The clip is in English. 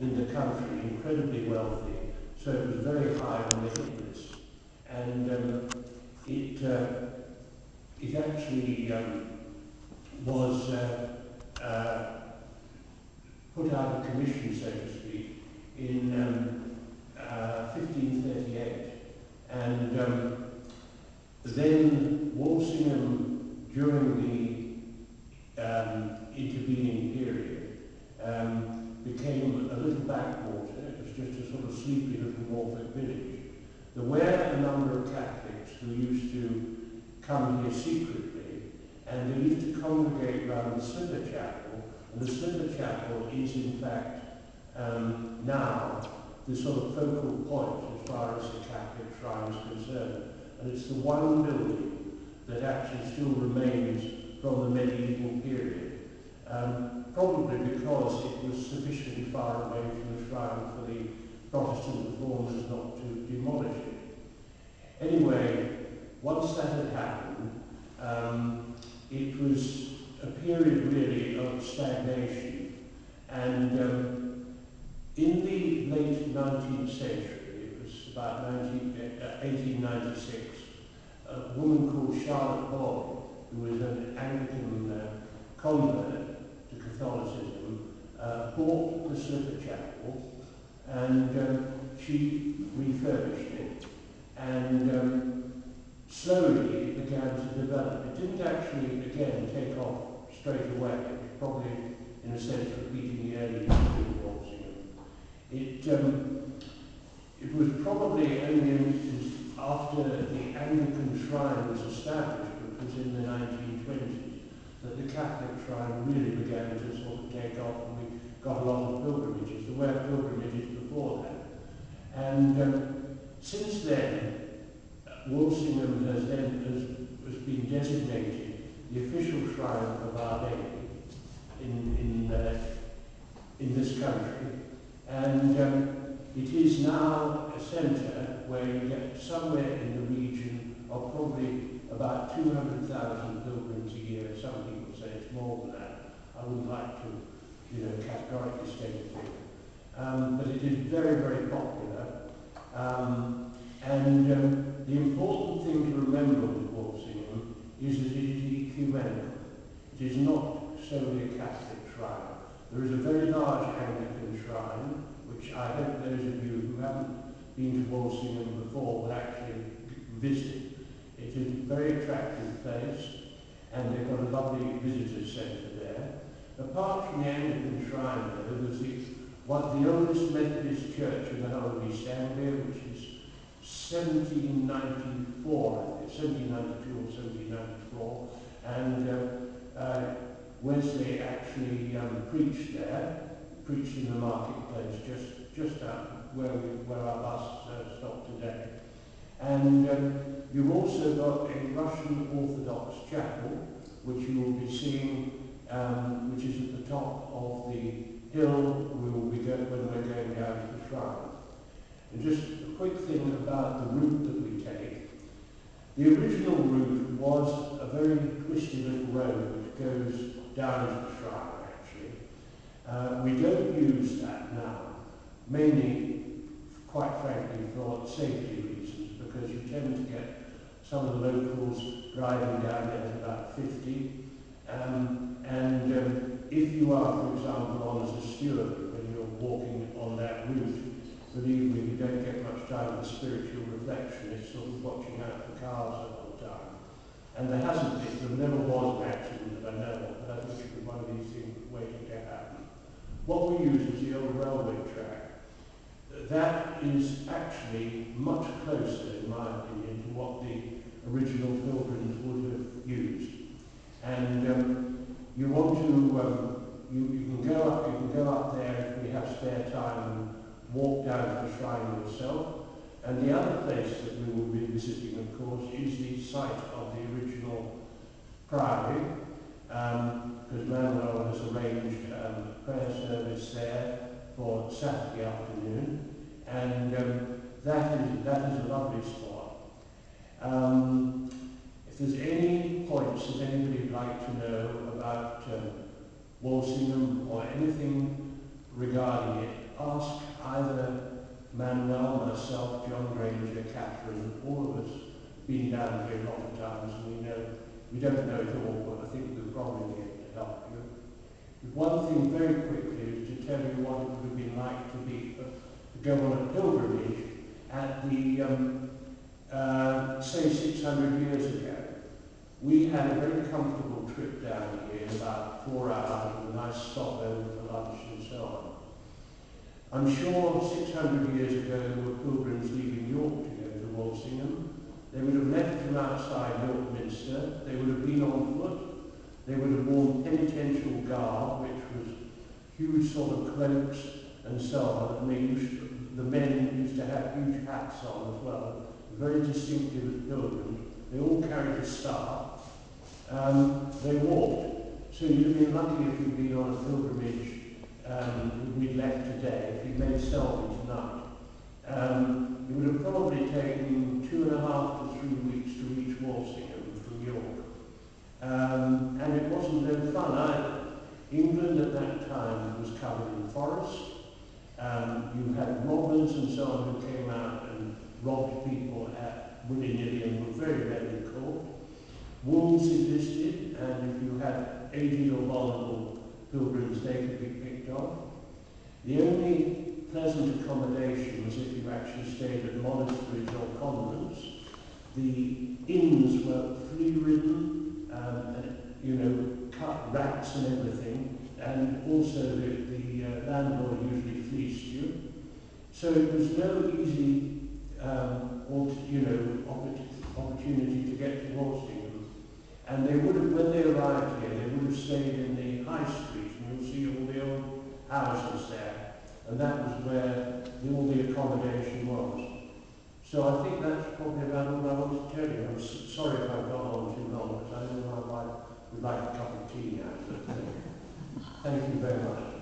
in the country, incredibly wealthy, so it was very high on the hit list. And it actually was put out of commission, so to speak, in 1538. And then Walsingham, during the intervening period, became a little backwater. It was just a sort of sleepy little Norfolk village. There were a number of Catholics who used to come here secretly, and they used to congregate around the Slipper Chapel. And the Slipper Chapel is, in fact, now the sort of focal point as far as the Catholic shrine is concerned. And it's the one building that actually still remains from the medieval period, probably because it was sufficiently far away from the shrine for the Protestant reformers not to demolish it. Anyway, once that had happened, it was a period really of stagnation. And in the late 19th century, it was about 1896, a woman called Charlotte Boyd, who was an Anglican convert to Catholicism, bought the Slipper Chapel, and she refurbished it, and slowly it began to develop. It didn't actually, again, take off straight away. It was probably, in a sense, repeating the early history of Walsingham. It was probably only after the Anglican shrine was established, which was in the 1920s, that the Catholic shrine really began to sort of take off, and we got a lot of pilgrimages. There were pilgrimages before that. And since then, Walsingham has been designated the official shrine of Our Lady in this country. And it is now a centre where you get somewhere in the region of probably about 200,000 pilgrims a year. Some people say it's more than that. I wouldn't like to, categorically state a figure. But it is very, very popular. And the important thing to remember with Walsingham is that it is ecumenical. It is not solely a Catholic shrine. There is a very large Anglican shrine, which I hope those of you who haven't been to Walsingham before will actually visit. It is a very attractive place, and they've got a lovely visitor centre there. Apart from the Anglican shrine, though, there's the oldest Methodist church in the whole of East Anglia, which is 1794, I think, 1792 or 1794, and Wesley actually preached there, preached in the marketplace just out where our bus stopped today. And you've also got a Russian Orthodox chapel, which you will be seeing, which is at the top of the hill we will be when we're going down to the shrine. And just a quick thing about the route that we take. The original route was a very twisty little road which goes down to the shrine, actually. We don't use that now, mainly, quite frankly, for safety reasons, because you tend to get some of the locals driving down there at about 50. If you are, for example, on as a steward when you're walking on that route, believe me, you don't get much time for spiritual reflection. It's sort of watching out for cars the whole time. And there hasn't been, there never was an accident that I know of, but I think it was one of these things waiting to happen. What we use is the old railway track. That is actually much closer, in my opinion, to what the original pilgrims would have used. And you want to, you can go up there if we have spare time and walk down to the shrine yourself. And the other place that we will be visiting, of course, is the site of the original priory, because Manuel has arranged a prayer service there for Saturday afternoon, and that is a lovely spot. If there's any points that anybody would like to know about Walsingham or anything regarding it, ask either Manuel, myself, John Granger, Catherine, all of us been down here a lot of times, and we don't know it all, but I think we'll probably be able to help you. One thing very quickly is to tell you what it would have been like to go on a pilgrimage at the, say 600 years ago. We had a very comfortable trip down here, about 4 hours, with a nice stop over for lunch and so on. I'm sure 600 years ago there were pilgrims leaving York to go to Walsingham. They would have left from outside York Minster. They would have been on foot. They would have worn penitential garb, which was huge sort of cloaks and so on. And the men used to have huge hats on as well, very distinctive as pilgrims. They all carried a staff. They walked. So you'd have been lucky if you'd been on a pilgrimage we'd left today, if you'd made Selby tonight. It would have probably taken 2.5 to 3 weeks to reach Walsingham from York. And it wasn't no fun either. England at that time was covered in forest. You had robbers and so on who came out and robbed people willy-nilly and were very rarely caught. Wolves existed, and if you had aged or vulnerable pilgrims, they could be picked off. The only pleasant accommodation was if you actually stayed at monasteries or convents. The inns were flea-ridden, and cut rats and everything, and also the landlord usually fleeced you. So it was no easy opportunity to get to Walsingham. And they would have, when they arrived here, they would have stayed in the high street, and you'll see all the old houses there. And that was where all the accommodation was. So I think that's probably about all I want to tell you. I'm sorry if I've gone on too long, because I know my wife would like a cup of tea now. Thank you very much.